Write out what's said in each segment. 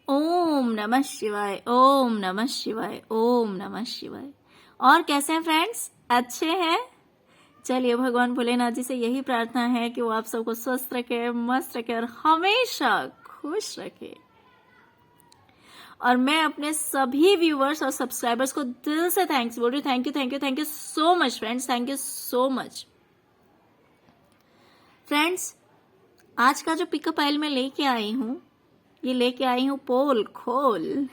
ओम नमः शिवाय, ओम नमः शिवाय, ओम नमः शिवाय। और कैसे हैं फ्रेंड्स? अच्छे हैं? चलिए, भगवान भोलेनाथ जी से यही प्रार्थना है कि वो आप सबको स्वस्थ रखे, मस्त रखे और हमेशा खुश रखे। और मैं अपने सभी व्यूवर्स और सब्सक्राइबर्स को दिल से थैंक्स बोल रही हूँ। Thank you, thank you, thank you so much friends, thank you so much. Friends, आज का जो पिकअप आइल मैं लेके आई हूँ, ये लेके आई हूँ पोल खोल।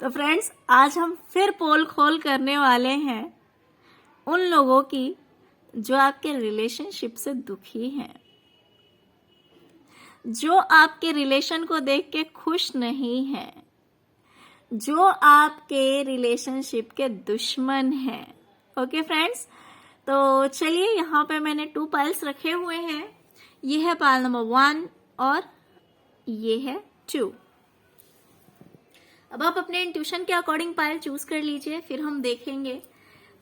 तो फ्रेंड्स, आज हम फिर पोल खोल करने वाले हैं उन लोगों की जो आपके रिलेशनशिप से दुखी हैं, जो आपके रिलेशन को देख के खुश नहीं हैं, जो आपके रिलेशनशिप के दुश्मन हैं। ओके फ्रेंड्स, तो चलिए, यहाँ पे मैंने 2 पाइल्स रखे हुए हैं। ये है पाइल नंबर 1 और ये है 2। अब आप अपने इंट्यूशन के अकॉर्डिंग पाइल चूज कर लीजिए, फिर हम देखेंगे।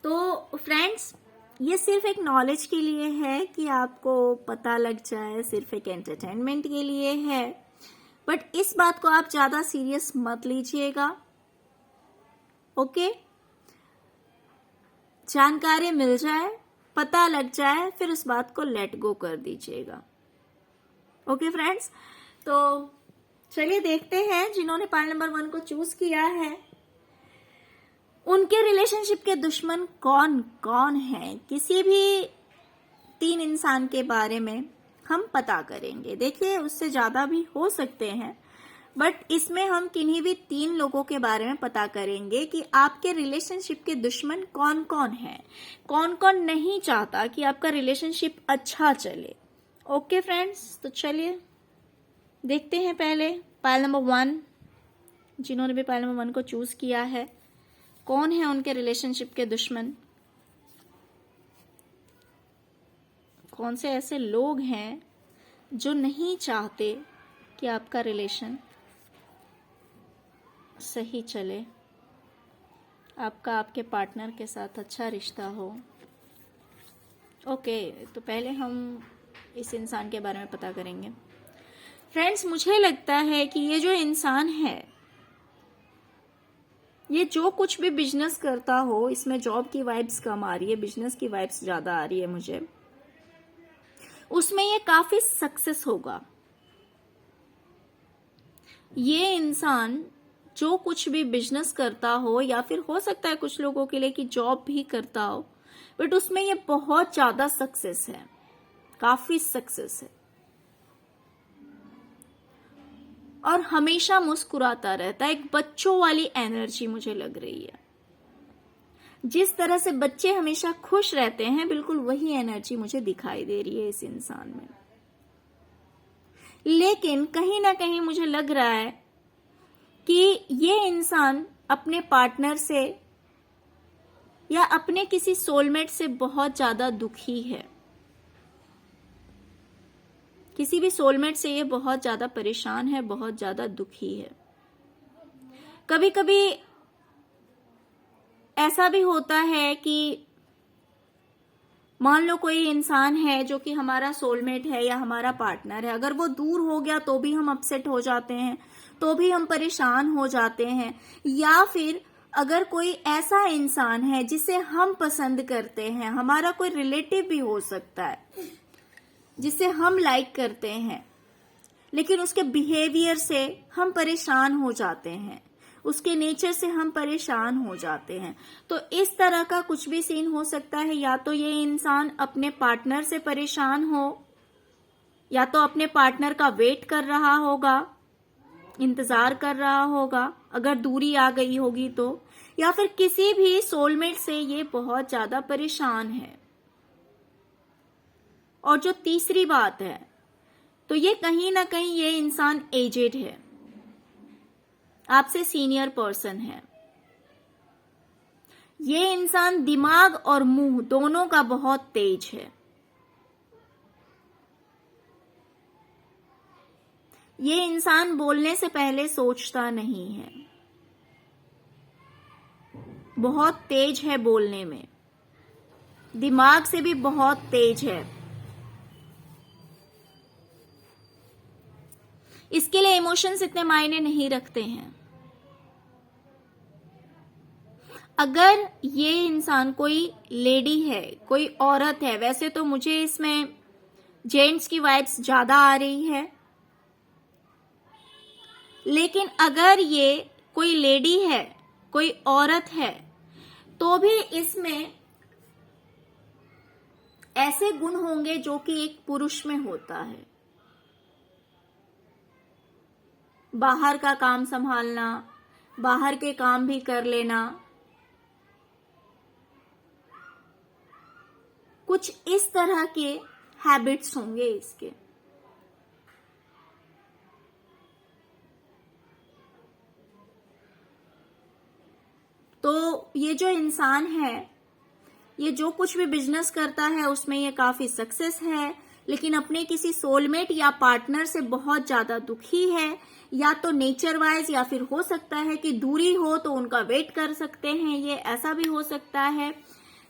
तो फ्रेंड्स, ये सिर्फ एक नॉलेज के लिए है कि आपको पता लग जाए, सिर्फ एक एंटरटेनमेंट के लिए है। बट इस बात को आप ज्यादा सीरियस मत लीजिएगा। ओके, जानकारी मिल जाए, पता लग जाए, फिर उस बात को लेट गो कर दीजिएगा। ओके फ्रेंड्स, तो चलिए देखते हैं जिन्होंने पाइल नंबर 1 को चूज किया है, उनके रिलेशनशिप के दुश्मन कौन कौन है। किसी भी 3 इंसान के बारे में हम पता करेंगे। देखिए, उससे ज्यादा भी हो सकते हैं, बट इसमें हम किन्हीं भी 3 लोगों के बारे में पता करेंगे कि आपके रिलेशनशिप के दुश्मन कौन कौन है, कौन कौन नहीं चाहता कि आपका रिलेशनशिप अच्छा चले। ओके फ्रेंड्स, तो चलिए देखते हैं पहले पाइल नंबर 1, जिन्होंने भी पाइल नंबर 1 को चूज किया है, कौन है उनके रिलेशनशिप के दुश्मन। कौन से ऐसे लोग हैं जो नहीं चाहते कि आपका रिलेशन सही चले, आपका आपके पार्टनर के साथ अच्छा रिश्ता हो। ओके, तो पहले हम इस इंसान के बारे में पता करेंगे। फ्रेंड्स, मुझे लगता है कि ये जो इंसान है, ये जो कुछ भी बिजनेस करता हो, इसमें जॉब की वाइब्स कम आ रही है, बिजनेस की वाइब्स ज्यादा आ रही है मुझे, उसमें ये काफी सक्सेस होगा। ये इंसान जो कुछ भी बिजनेस करता हो, या फिर हो सकता है कुछ लोगों के लिए कि जॉब भी करता हो, बट उसमें ये बहुत ज्यादा सक्सेस है, काफी सक्सेस है। और हमेशा मुस्कुराता रहता है, एक बच्चों वाली एनर्जी मुझे लग रही है। जिस तरह से बच्चे हमेशा खुश रहते हैं, बिल्कुल वही एनर्जी मुझे दिखाई दे रही है इस इंसान में। लेकिन कहीं ना कहीं मुझे लग रहा है कि ये इंसान अपने पार्टनर से या अपने किसी सोलमेट से बहुत ज्यादा दुखी है। किसी भी सोलमेट से ये बहुत ज्यादा परेशान है, बहुत ज्यादा दुखी है। कभी कभी ऐसा भी होता है कि मान लो कोई इंसान है जो कि हमारा सोलमेट है या हमारा पार्टनर है, अगर वो दूर हो गया तो भी हम अपसेट हो जाते हैं, तो भी हम परेशान हो जाते हैं। या फिर अगर कोई ऐसा इंसान है जिसे हम पसंद करते हैं, हमारा कोई रिलेटिव भी हो सकता है जिसे हम लाइक करते हैं, लेकिन उसके बिहेवियर से हम परेशान हो जाते हैं, उसके नेचर से हम परेशान हो जाते हैं। तो इस तरह का कुछ भी सीन हो सकता है। या तो ये इंसान अपने पार्टनर से परेशान हो, या तो अपने पार्टनर का वेट कर रहा होगा, इंतजार कर रहा होगा अगर दूरी आ गई होगी तो, या फिर किसी भी सोलमेट से ये बहुत ज्यादा परेशान है। और जो तीसरी बात है, तो ये कहीं ना कहीं ये इंसान एजेड है, आपसे सीनियर पर्सन है। ये इंसान दिमाग और मुंह दोनों का बहुत तेज है। ये इंसान बोलने से पहले सोचता नहीं है, बहुत तेज है बोलने में, दिमाग से भी बहुत तेज है। इसके लिए इमोशंस इतने मायने नहीं रखते हैं। अगर ये इंसान कोई लेडी है, कोई औरत है, वैसे तो मुझे इसमें जेंट्स की वाइब्स ज्यादा आ रही है, लेकिन अगर ये कोई लेडी है, कोई औरत है, तो भी इसमें ऐसे गुण होंगे जो कि एक पुरुष में होता है। बाहर का काम संभालना, बाहर के काम भी कर लेना, कुछ इस तरह के हैबिट्स होंगे इसके। तो ये जो इंसान है, ये जो कुछ भी बिजनेस करता है उसमें ये काफी सक्सेस है, लेकिन अपने किसी सोलमेट या पार्टनर से बहुत ज्यादा दुखी है, या तो नेचर वाइज, या फिर हो सकता है कि दूरी हो तो उनका वेट कर सकते हैं, ये ऐसा भी हो सकता है,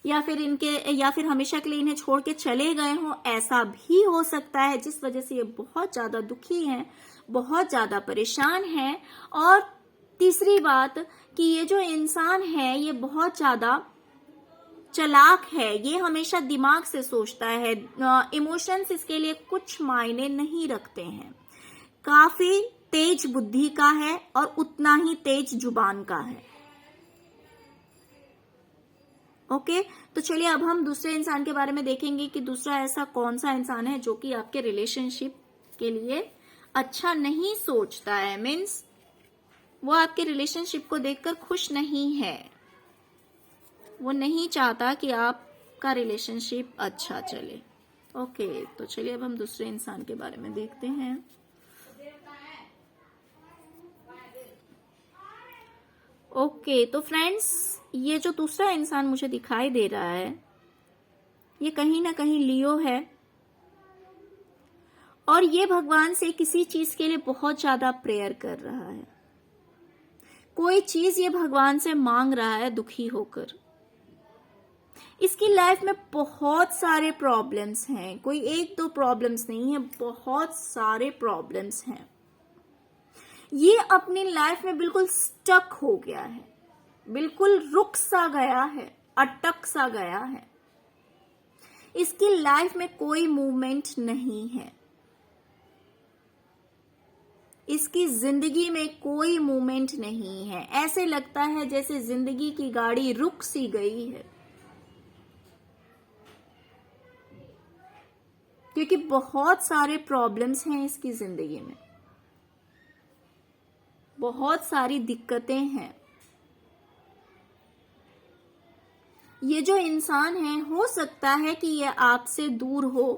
या फिर हमेशा के लिए इन्हें छोड़ के चले गए हों, ऐसा भी हो सकता है, जिस वजह से ये बहुत ज्यादा दुखी हैं, बहुत ज्यादा परेशान हैं। और तीसरी बात कि ये जो इंसान है ये बहुत ज्यादा चालाक है, ये हमेशा दिमाग से सोचता है, इमोशंस इसके लिए कुछ मायने नहीं रखते हैं, काफी तेज बुद्धि का है और उतना ही तेज जुबान का है। ओके, तो चलिए अब हम दूसरे इंसान के बारे में देखेंगे कि दूसरा ऐसा कौन सा इंसान है जो कि आपके रिलेशनशिप के लिए अच्छा नहीं सोचता है, मीन्स वो आपके रिलेशनशिप को देखकर खुश नहीं है, वो नहीं चाहता कि आपका रिलेशनशिप अच्छा चले। ओके, तो चलिए अब हम दूसरे इंसान के बारे में देखते हैं। ओके, तो फ्रेंड्स, ये जो दूसरा इंसान मुझे दिखाई दे रहा है ये कहीं ना कहीं लियो है, और ये भगवान से किसी चीज के लिए बहुत ज्यादा प्रेयर कर रहा है, कोई चीज ये भगवान से मांग रहा है दुखी होकर। इसकी लाइफ में बहुत सारे प्रॉब्लम्स हैं, कोई एक दो प्रॉब्लम्स नहीं है, बहुत सारे प्रॉब्लम्स हैं। ये अपनी लाइफ में बिल्कुल स्टक हो गया है, बिल्कुल रुक सा गया है, अटक सा गया है। इसकी लाइफ में कोई मूवमेंट नहीं है, इसकी जिंदगी में कोई मूवमेंट नहीं है। ऐसे लगता है जैसे जिंदगी की गाड़ी रुक सी गई है, क्योंकि बहुत सारे प्रॉब्लम्स हैं इसकी जिंदगी में, बहुत सारी दिक्कतें हैं। ये जो इंसान है, हो सकता है कि ये आपसे दूर हो,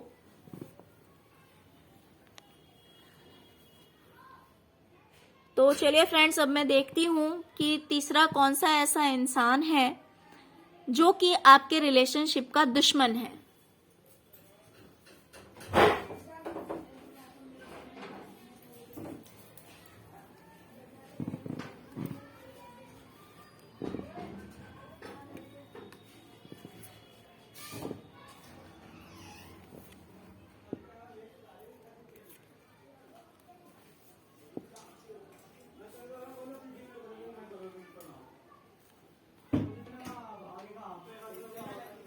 तो चलिए फ्रेंड्स, अब मैं देखती हूं कि तीसरा कौन सा ऐसा इंसान है जो कि आपके रिलेशनशिप का दुश्मन है।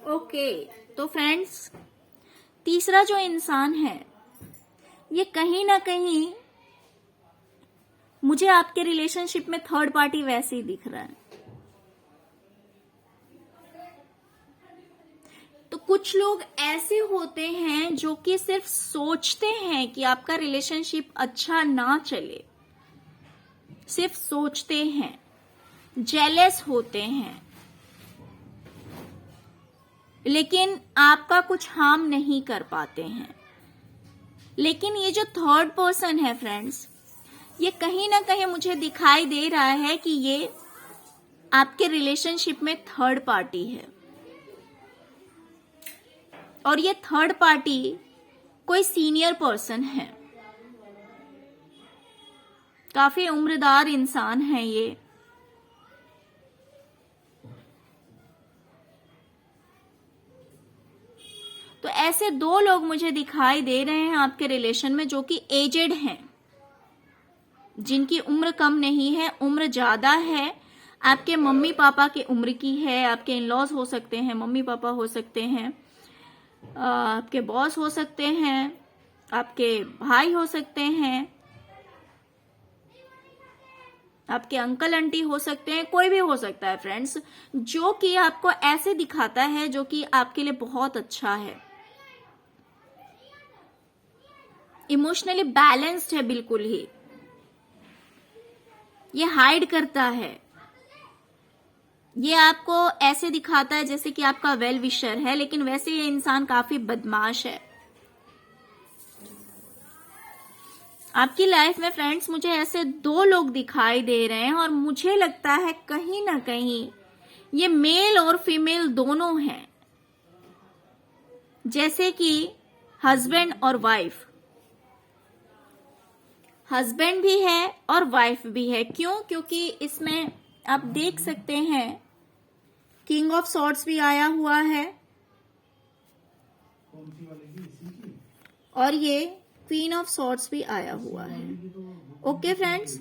ओके, तो फ्रेंड्स, तीसरा जो इंसान है ये कहीं ना कहीं मुझे आपके रिलेशनशिप में थर्ड पार्टी वैसे ही दिख रहा है। तो कुछ लोग ऐसे होते हैं जो कि सिर्फ सोचते हैं कि आपका रिलेशनशिप अच्छा ना चले, सिर्फ सोचते हैं, जेलस होते हैं, लेकिन आपका कुछ हार्म नहीं कर पाते हैं। लेकिन ये जो थर्ड पर्सन है फ्रेंड्स, ये कहीं ना कहीं मुझे दिखाई दे रहा है कि ये आपके रिलेशनशिप में थर्ड पार्टी है, और ये थर्ड पार्टी कोई सीनियर पर्सन है, काफी उम्रदार इंसान है ये। तो ऐसे दो लोग मुझे दिखाई दे रहे हैं आपके रिलेशन में जो कि एजेड हैं, जिनकी उम्र कम नहीं है, उम्र ज्यादा है, आपके मम्मी पापा के उम्र की है, आपके इन लॉज हो सकते हैं, मम्मी पापा हो सकते हैं, आपके बॉस हो सकते हैं, आपके भाई हो सकते हैं, आपके अंकल आंटी हो सकते हैं, कोई भी हो सकता है फ्रेंड्स, जो कि आपको ऐसे दिखाता है जो कि आपके लिए बहुत अच्छा है, इमोशनली बैलेंस्ड है बिल्कुल ही। ये हाइड करता है, ये आपको ऐसे दिखाता है जैसे कि आपका वेल विशर है, लेकिन वैसे ये इंसान काफी बदमाश है। आपकी लाइफ में फ्रेंड्स मुझे ऐसे दो लोग दिखाई दे रहे हैं और मुझे लगता है कहीं ना कहीं ये मेल और फीमेल दोनों हैं, जैसे कि हस्बैंड और वाइफ, हस्बैंड भी है और वाइफ भी है। क्यों? क्योंकि इसमें आप देख सकते हैं किंग ऑफ सॉर्ड्स भी आया हुआ है और ये क्वीन ऑफ सॉर्ड्स भी आया हुआ है। ओके फ्रेंड्स,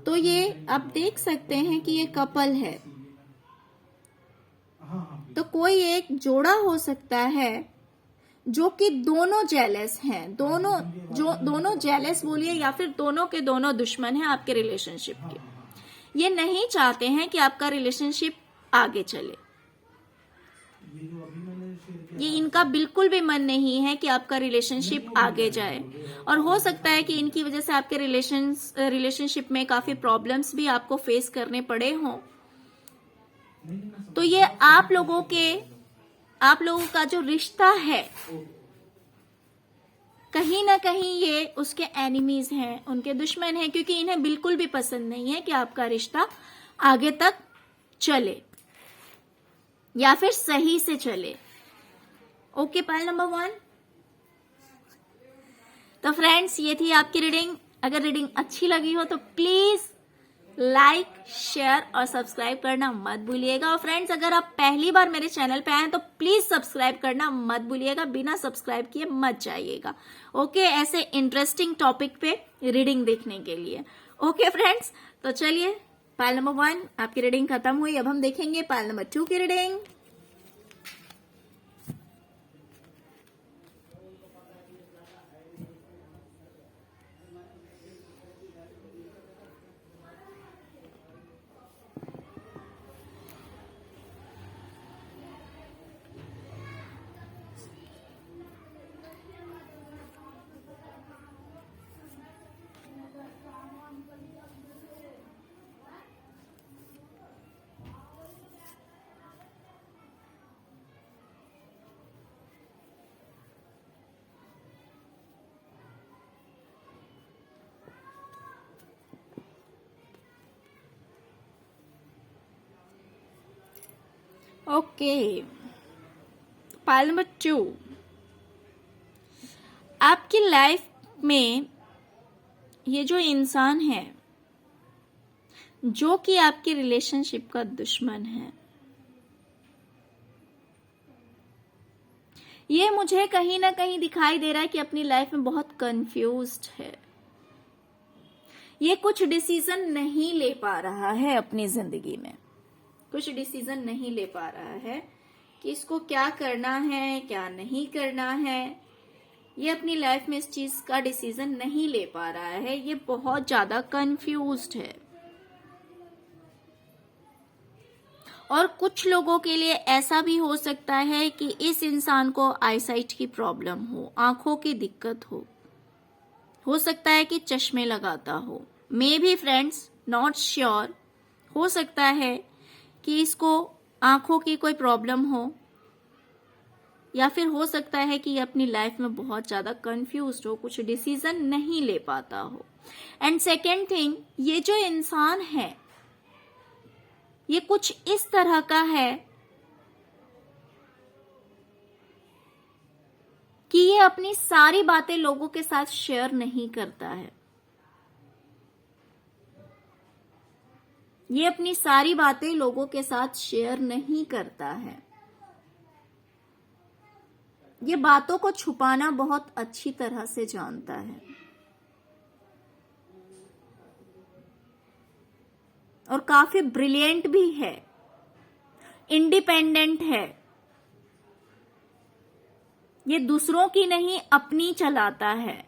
तो ये आप देख सकते हैं कि ये कपल है, तो कोई एक जोड़ा हो सकता है जो कि दोनों जेलस हैं, दोनों जेलस बोलिए या फिर दोनों के दोनों दुश्मन हैं आपके रिलेशनशिप के। ये नहीं चाहते हैं कि आपका रिलेशनशिप आगे चले, ये इनका बिल्कुल भी मन नहीं है कि आपका रिलेशनशिप आगे जाए, और हो सकता है कि इनकी वजह से आपके रिलेशनशिप में काफी प्रॉब्लम्स भी आपको फेस करने पड़े हों। तो ये आप लोगों का जो रिश्ता है, कहीं ना कहीं ये उसके एनिमीज हैं, उनके दुश्मन हैं, क्योंकि इन्हें बिल्कुल भी पसंद नहीं है कि आपका रिश्ता आगे तक चले या फिर सही से चले। Okay, pile number 1। तो फ्रेंड्स, ये थी आपकी रीडिंग। अगर रीडिंग अच्छी लगी हो तो प्लीज लाइक, शेयर और सब्सक्राइब करना मत भूलिएगा। और फ्रेंड्स, अगर आप पहली बार मेरे चैनल पे आए तो प्लीज सब्सक्राइब करना मत भूलिएगा, बिना सब्सक्राइब किए मत जाइएगा। ओके, ऐसे इंटरेस्टिंग टॉपिक पे रीडिंग देखने के लिए। ओके फ्रेंड्स, तो चलिए, पाइल नंबर 1 आपकी रीडिंग खत्म हुई। अब हम देखेंगे पाइल नंबर 2 की रीडिंग। ओके, पाइल नंबर 2 आपकी लाइफ में ये जो इंसान है जो कि आपके रिलेशनशिप का दुश्मन है, ये मुझे कहीं ना कहीं दिखाई दे रहा है कि अपनी लाइफ में बहुत कंफ्यूज्ड है। ये कुछ डिसीजन नहीं ले पा रहा है अपनी जिंदगी में, कुछ डिसीजन नहीं ले पा रहा है कि इसको क्या करना है, क्या नहीं करना है। ये अपनी लाइफ में इस चीज का डिसीजन नहीं ले पा रहा है, ये बहुत ज्यादा कंफ्यूज्ड है। और कुछ लोगों के लिए ऐसा भी हो सकता है कि इस इंसान को आईसाइट की प्रॉब्लम हो, आंखों की दिक्कत हो सकता है कि चश्मे लगाता हो, may be friends, not sure, हो सकता है कि इसको आंखों की कोई प्रॉब्लम हो, या फिर हो सकता है कि ये अपनी लाइफ में बहुत ज्यादा कंफ्यूज्ड हो, कुछ डिसीजन नहीं ले पाता हो। एंड सेकेंड थिंग, ये जो इंसान है ये कुछ इस तरह का है कि ये अपनी सारी बातें लोगों के साथ शेयर नहीं करता है, ये अपनी सारी बातें लोगों के साथ शेयर नहीं करता है, ये बातों को छुपाना बहुत अच्छी तरह से जानता है। और काफी ब्रिलियंट भी है, इंडिपेंडेंट है, ये दूसरों की नहीं अपनी चलाता है,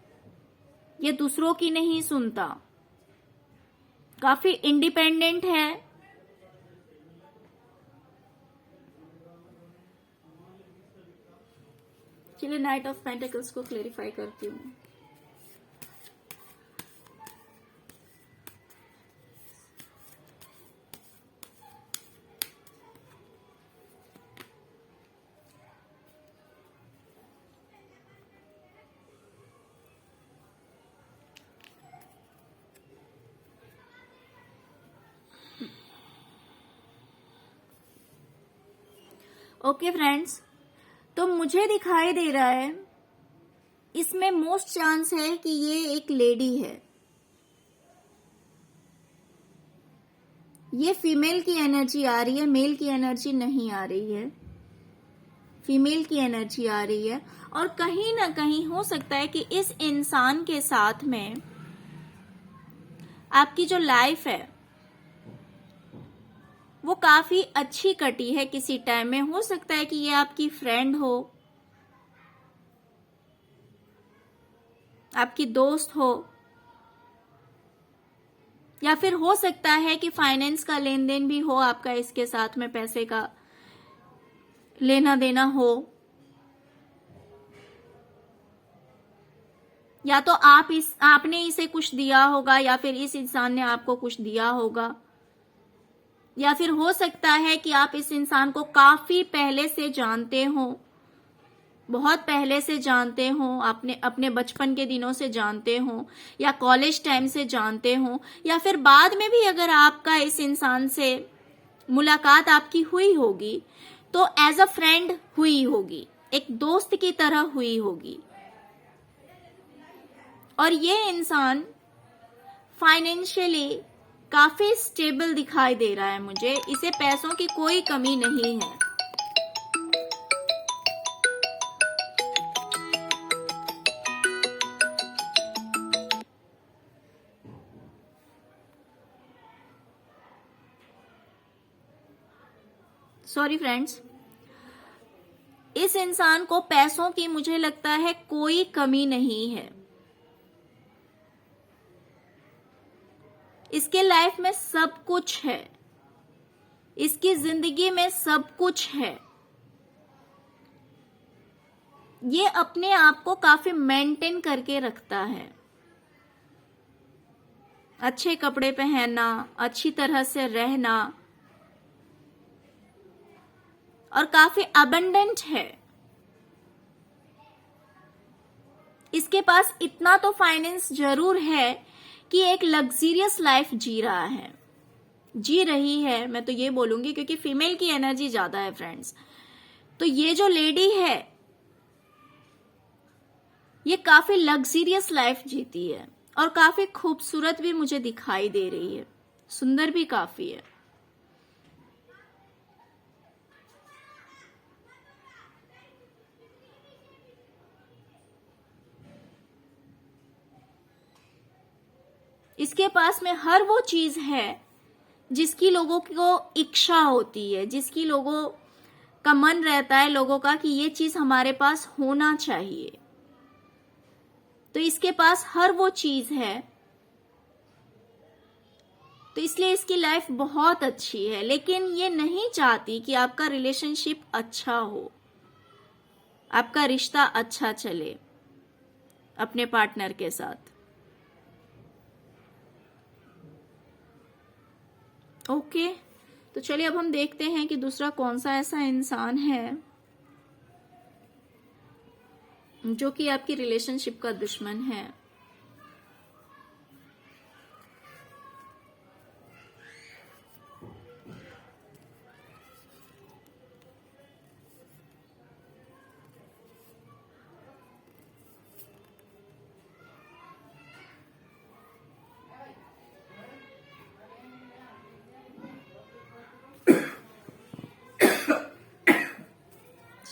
ये दूसरों की नहीं सुनता, काफी इंडिपेंडेंट है। चलिए नाइट ऑफ पेंटिकल्स को क्लेरिफाई करती हूँ। ओके फ्रेंड्स, तो मुझे दिखाई दे रहा है इसमें मोस्ट चांस है कि ये एक लेडी है। ये फीमेल की एनर्जी आ रही है, मेल की एनर्जी नहीं आ रही है, फीमेल की एनर्जी आ रही है। और कहीं ना कहीं हो सकता है कि इस इंसान के साथ में आपकी जो लाइफ है वो काफी अच्छी कटी है किसी टाइम में। हो सकता है कि ये आपकी फ्रेंड हो, आपकी दोस्त हो, या फिर हो सकता है कि फाइनेंस का लेन देन भी हो आपका, इसके साथ में पैसे का लेना देना हो, या तो आपने इसे कुछ दिया होगा या फिर इस इंसान ने आपको कुछ दिया होगा, या फिर हो सकता है कि आप इस इंसान को काफी पहले से जानते हो, बहुत पहले से जानते हो, आपने अपने बचपन के दिनों से जानते हो, या कॉलेज टाइम से जानते हो, या फिर बाद में भी अगर आपका इस इंसान से मुलाकात आपकी हुई होगी तो एज अ फ्रेंड हुई होगी, एक दोस्त की तरह हुई होगी। और ये इंसान फाइनेंशियली काफी स्टेबल दिखाई दे रहा है मुझे, इसे पैसों की कोई कमी नहीं है। सॉरी फ्रेंड्स, इस इंसान को पैसों की मुझे लगता है कोई कमी नहीं है। इसके लाइफ में सब कुछ है, इसकी जिंदगी में सब कुछ है। ये अपने आप को काफी मेंटेन करके रखता है, अच्छे कपड़े पहनना, अच्छी तरह से रहना, और काफी अबंडेंट है। इसके पास इतना तो फाइनेंस जरूर है कि एक लग्जरियस लाइफ जी रहा है, जी रही है, मैं तो ये बोलूंगी, क्योंकि फीमेल की एनर्जी ज्यादा है फ्रेंड्स। तो ये जो लेडी है ये काफी लग्जरियस लाइफ जीती है और काफी खूबसूरत भी मुझे दिखाई दे रही है, सुंदर भी काफी है। इसके पास में हर वो चीज है जिसकी लोगों को इच्छा होती है, जिसकी लोगों का मन रहता है लोगों का कि ये चीज हमारे पास होना चाहिए। तो इसके पास हर वो चीज है, तो इसलिए इसकी लाइफ बहुत अच्छी है। लेकिन ये नहीं चाहती कि आपका रिलेशनशिप अच्छा हो, आपका रिश्ता अच्छा चले अपने पार्टनर के साथ। ओके, तो चलिए अब हम देखते हैं कि दूसरा कौन सा ऐसा इंसान है जो कि आपकी रिलेशनशिप का दुश्मन है।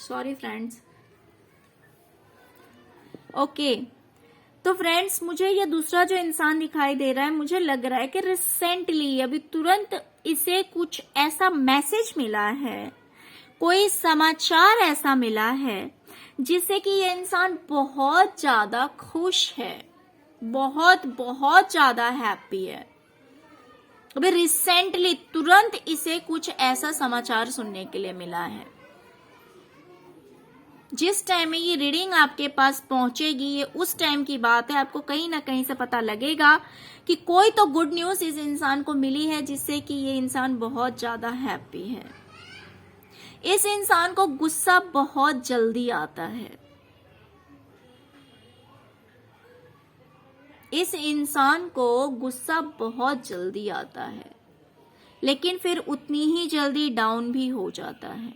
Sorry friends. ओके, तो फ्रेंड्स, मुझे ये दूसरा जो इंसान दिखाई दे रहा है, मुझे लग रहा है कि रिसेंटली अभी तुरंत इसे कुछ ऐसा मैसेज मिला है, कोई समाचार ऐसा मिला है जिससे कि ये इंसान बहुत ज्यादा खुश है, बहुत बहुत ज्यादा हैप्पी है। अभी रिसेंटली तुरंत इसे कुछ ऐसा समाचार सुनने के लिए मिला है। जिस टाइम में ये रीडिंग आपके पास पहुंचेगी, ये उस टाइम की बात है, आपको कहीं ना कहीं से पता लगेगा कि कोई तो गुड न्यूज इस इंसान को मिली है जिससे कि ये इंसान बहुत ज्यादा हैप्पी है। इस इंसान को गुस्सा बहुत जल्दी आता है। इस इंसान को गुस्सा बहुत जल्दी आता है, लेकिन फिर उतनी ही जल्दी डाउन भी हो जाता है।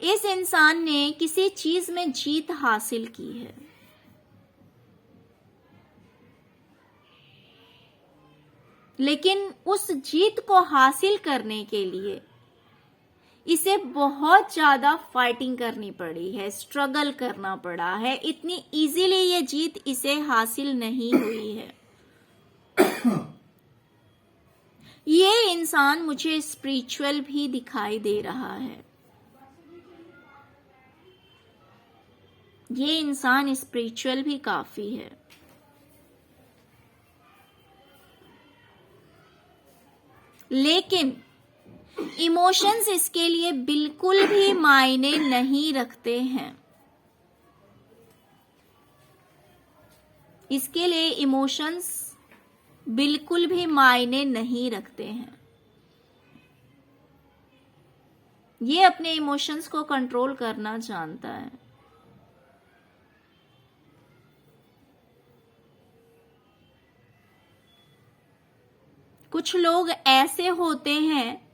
इस इंसान ने किसी चीज में जीत हासिल की है, लेकिन उस जीत को हासिल करने के लिए इसे बहुत ज्यादा फाइटिंग करनी पड़ी है, स्ट्रगल करना पड़ा है। इतनी इजीली ये जीत इसे हासिल नहीं हुई है। ये इंसान मुझे स्पिरिचुअल भी दिखाई दे रहा है। ये इंसान स्पिरिचुअल भी काफी है। लेकिन इमोशंस इसके लिए बिल्कुल भी मायने नहीं रखते हैं। इसके लिए इमोशंस बिल्कुल भी मायने नहीं रखते हैं। ये अपने इमोशंस को कंट्रोल करना जानता है। कुछ लोग ऐसे होते हैं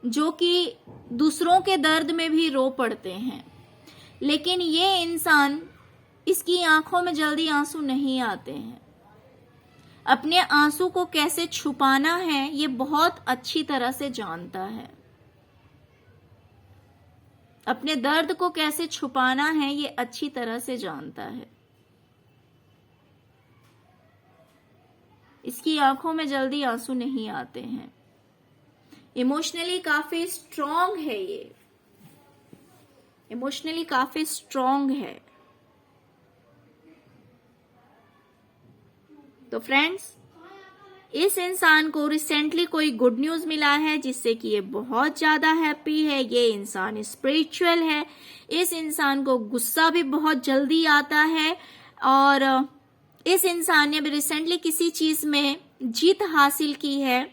जो कि दूसरों के दर्द में भी रो पड़ते हैं, लेकिन ये इंसान, इसकी आंखों में जल्दी आंसू नहीं आते हैं। अपने आंसू को कैसे छुपाना है ये बहुत अच्छी तरह से जानता है। अपने दर्द को कैसे छुपाना है ये अच्छी तरह से जानता है। इसकी आंखों में जल्दी आंसू नहीं आते हैं। इमोशनली काफी स्ट्रांग है ये, इमोशनली काफी स्ट्रांग है। तो फ्रेंड्स, इस इंसान को रिसेंटली कोई गुड न्यूज मिला है जिससे कि ये बहुत ज्यादा हैप्पी है। ये इंसान स्पिरिचुअल है। इस इंसान को गुस्सा भी बहुत जल्दी आता है और इस इंसान ने भी रिसेंटली किसी चीज में जीत हासिल की है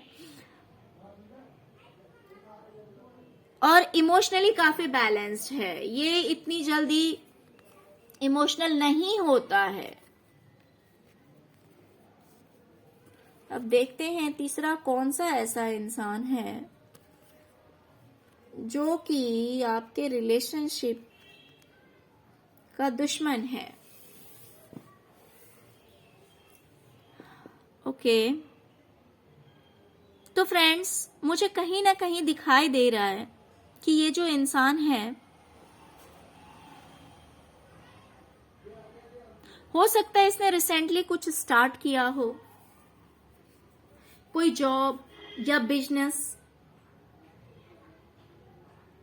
और इमोशनली काफी बैलेंस्ड है। ये इतनी जल्दी इमोशनल नहीं होता है। अब देखते हैं तीसरा कौन सा ऐसा इंसान है जो कि आपके रिलेशनशिप का दुश्मन है। ओके, तो फ्रेंड्स, मुझे कहीं ना कहीं दिखाई दे रहा है कि ये जो इंसान है, हो सकता है इसने रिसेंटली कुछ स्टार्ट किया हो, कोई जॉब या बिजनेस,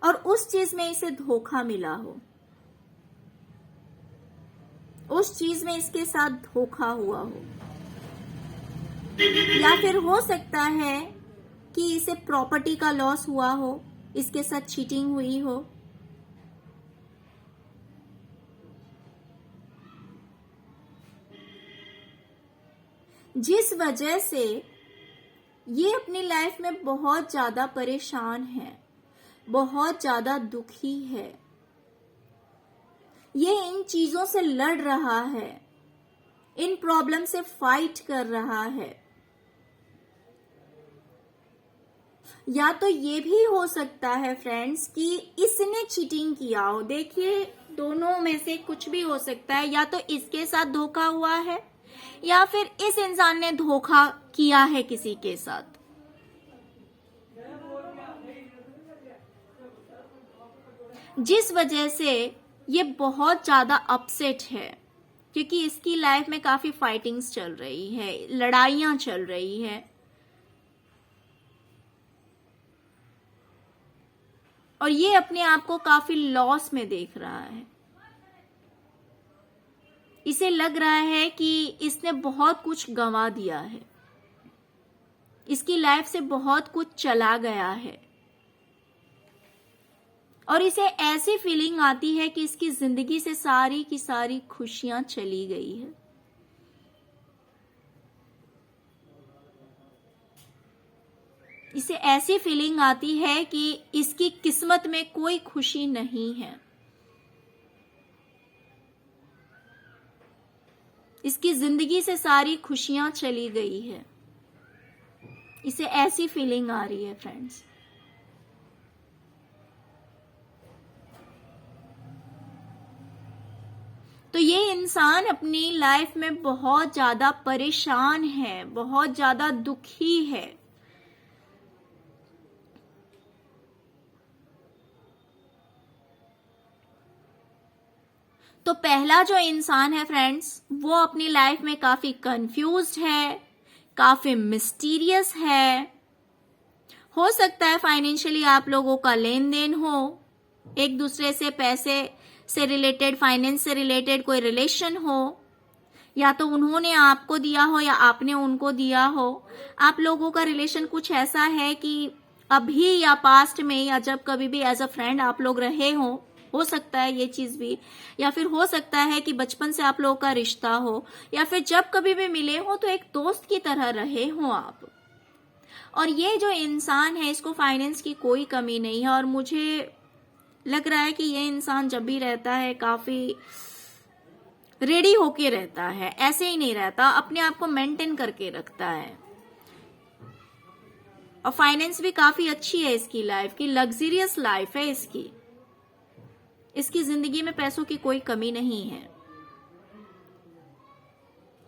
और उस चीज में इसे धोखा मिला हो, उस चीज में इसके साथ धोखा हुआ हो, या फिर हो सकता है कि इसे प्रॉपर्टी का लॉस हुआ हो, इसके साथ चीटिंग हुई हो। जिस वजह से ये अपनी लाइफ में बहुत ज्यादा परेशान है, बहुत ज्यादा दुखी है। ये इन चीजों से लड़ रहा है, इन प्रॉब्लम से फाइट कर रहा है। या तो ये भी हो सकता है फ्रेंड्स कि इसने चीटिंग किया हो। देखिए, दोनों में से कुछ भी हो सकता है। या तो इसके साथ धोखा हुआ है या फिर इस इंसान ने धोखा किया है किसी के साथ। जिस वजह से ये बहुत ज्यादा अपसेट है, क्योंकि इसकी लाइफ में काफी फाइटिंग्स चल रही है, लड़ाइयां चल रही है, और ये अपने आप को काफी लॉस में देख रहा है। इसे लग रहा है कि इसने बहुत कुछ गंवा दिया है, इसकी लाइफ से बहुत कुछ चला गया है, और इसे ऐसी फीलिंग आती है कि इसकी जिंदगी से सारी की सारी खुशियां चली गई है। इसे ऐसी फीलिंग आती है कि इसकी किस्मत में कोई खुशी नहीं है, इसकी जिंदगी से सारी खुशियां चली गई है। इसे ऐसी फीलिंग आ रही है फ्रेंड्स। तो ये इंसान अपनी लाइफ में बहुत ज्यादा परेशान है, बहुत ज्यादा दुखी है। तो पहला जो इंसान है फ्रेंड्स, वो अपनी लाइफ में काफी कंफ्यूज्ड है, काफी मिस्टीरियस है। हो सकता है फाइनेंशियली आप लोगों का लेन देन हो, एक दूसरे से पैसे से रिलेटेड, फाइनेंस से रिलेटेड कोई रिलेशन हो, या तो उन्होंने आपको दिया हो या आपने उनको दिया हो। आप लोगों का रिलेशन कुछ ऐसा है कि अभी या पास्ट में या जब कभी भी एज अ फ्रेंड आप लोग रहे हो सकता है ये चीज भी, या फिर हो सकता है कि बचपन से आप लोगों का रिश्ता हो, या फिर जब कभी भी मिले हो तो एक दोस्त की तरह रहे हो आप। और ये जो इंसान है, इसको फाइनेंस की कोई कमी नहीं है, और मुझे लग रहा है कि ये इंसान जब भी रहता है काफी रेडी होके रहता है, ऐसे ही नहीं रहता, अपने आप को मेंटेन करके रखता है। और फाइनेंस भी काफी अच्छी है इसकी लाइफ की, लग्जरियस लाइफ है इसकी। इसकी जिंदगी में पैसों की कोई कमी नहीं है,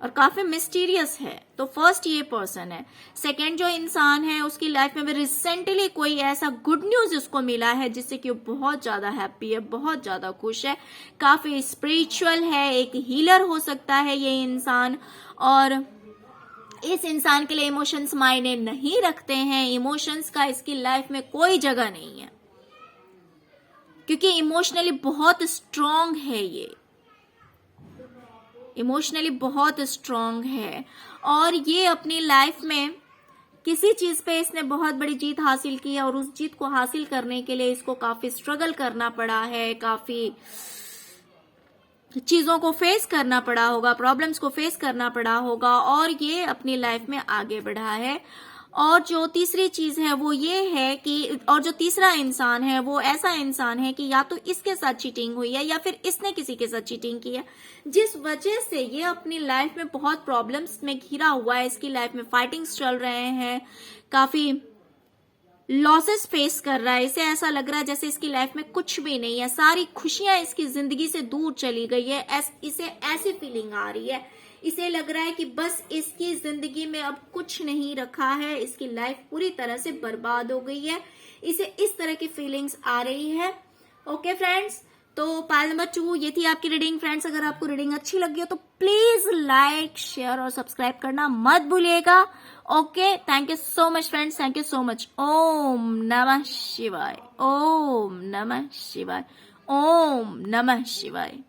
और काफी मिस्टीरियस है। तो फर्स्ट ये पर्सन है। सेकंड जो इंसान है, उसकी लाइफ में रिसेंटली कोई ऐसा गुड न्यूज उसको मिला है जिससे कि वो बहुत ज्यादा हैप्पी है, बहुत ज्यादा खुश है, काफी स्पिरिचुअल है, एक हीलर हो सकता है ये इंसान। और इस इंसान के लिए इमोशंस मायने नहीं रखते हैं, इमोशंस का इसकी लाइफ में कोई जगह नहीं है, क्योंकि इमोशनली बहुत स्ट्रांग है, ये इमोशनली बहुत स्ट्रांग है। और ये अपनी लाइफ में किसी चीज पे इसने बहुत बड़ी जीत हासिल की है, और उस जीत को हासिल करने के लिए इसको काफी स्ट्रगल करना पड़ा है, काफी चीजों को फेस करना पड़ा होगा, प्रॉब्लम्स को फेस करना पड़ा होगा, और ये अपनी लाइफ में आगे बढ़ा है। और जो तीसरी चीज है वो ये है कि, और जो तीसरा इंसान है वो ऐसा इंसान है कि या तो इसके साथ चीटिंग हुई है या फिर इसने किसी के साथ चीटिंग की है, जिस वजह से ये अपनी लाइफ में बहुत प्रॉब्लम्स में घिरा हुआ है। इसकी लाइफ में फाइटिंग्स चल रहे हैं, काफी लॉसेस फेस कर रहा है। इसे ऐसा लग रहा है जैसे इसकी लाइफ में कुछ भी नहीं है, सारी खुशियां इसकी जिंदगी से दूर चली गई है। इसे ऐसी फीलिंग आ रही है, इसे लग रहा है कि बस इसकी जिंदगी में अब कुछ नहीं रखा है, इसकी लाइफ पूरी तरह से बर्बाद हो गई है। इसे इस तरह की फीलिंग्स आ रही है। ओके फ्रेंड्स, तो पाइल नंबर 2 ये थी आपकी रीडिंग। फ्रेंड्स, अगर आपको रीडिंग अच्छी लगी हो तो प्लीज लाइक, शेयर और सब्सक्राइब करना मत भूलिएगा। Okay, thank you so much friends, thank you so much. ओम नमः शिवाय, ओम नमः शिवाय, ओम नमः शिवाय।